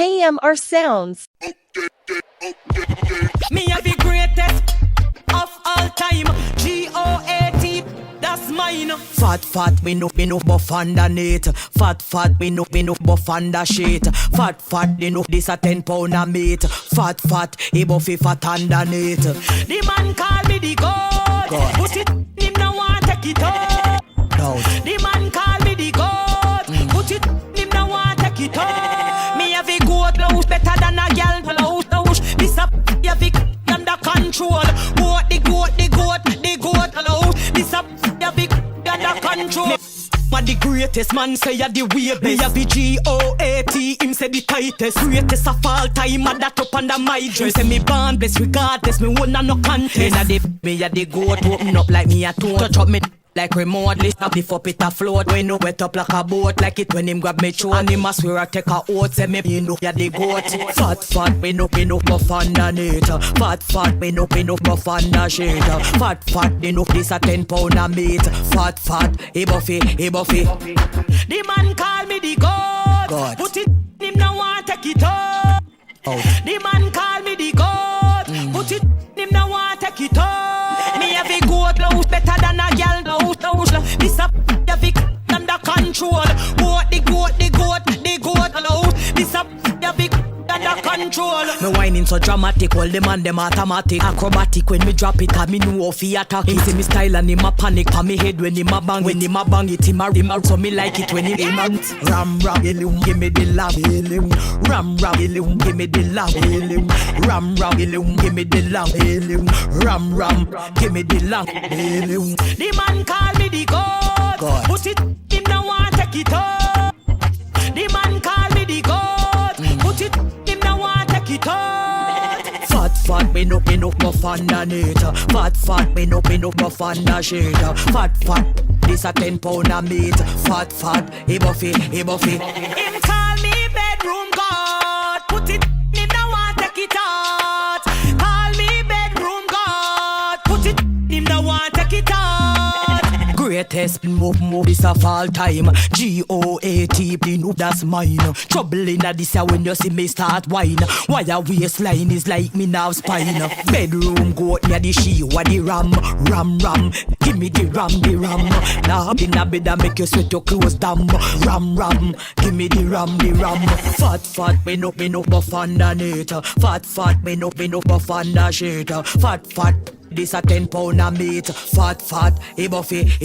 KMRSounds. Me have the greatest of all time. GOAT, that's mine. Fat, me no buff underneath. Fat, me no buff under shit. Fat, me no this a 10 pound of meat. Fat, he buffy fat underneath. The man call me the God. Put it, him no want take it out. The man call me the God. Put it, him no want take it out. Me have a goat louse better than a girl louse. This a have it under control. Goat, the goat louse. This a have it under control. Man the greatest man say ya the way best. Me have the GOAT, him say the tightest. Greatest of all time, and that up under my dress. Say me born blessed regardless, me won no contest. Inna the me a the goat, open up like me a toe. Touch up me like remote, list up the fuck it a float. When you wet up like a boat, like it when him grab me throat. And him a swear I take a oath, say me you know ya the goat. Fat, me no buff underneath. Fat, me no buff under shit. Fat, me no this a 10 pound of meat. Fat, he buffy. The man call me the God. Put it, him no want take it out. The man call me the God. Put it, him no want take it out. Me have a goat louse better than a girl louse. This a have it under control. The goat louse. This a have it under control. Me whining so dramatic, all the man them automatic. Acrobatic when me drop it, me know if he attack. Him see me style and him a panic pa me head when him a bang. When him a bang it, him a so me like it when him aim. Ram, give me the love. Ram, give me the love. Ram, give me the love. Ram, give me the love. The man call me the God. Put it, him no want take it out. The man call me the God. Put it, him no want take it out. Fat, me no buff underneath. Fat, me no buff under shit. Fat, this a 10 pound of meat. Fat, he buffy. Him call me bedroom God. Put it, him no want take it out. Call me bedroom God. Put it, him no want take it out. Greatest move this of all time. GOAT, no that's mine. Trouble in a this when you see me start whine. Why your waistline is like me now spine. Bedroom goat near the she what the ram. Give me the ram. Now in a bed and make you sweat your clothes down. Ram, give me the ram. Fat, me no buff underneath. Fat, me no buff under shit. Fat, this a 10 pound of meat. Fat, he buffy.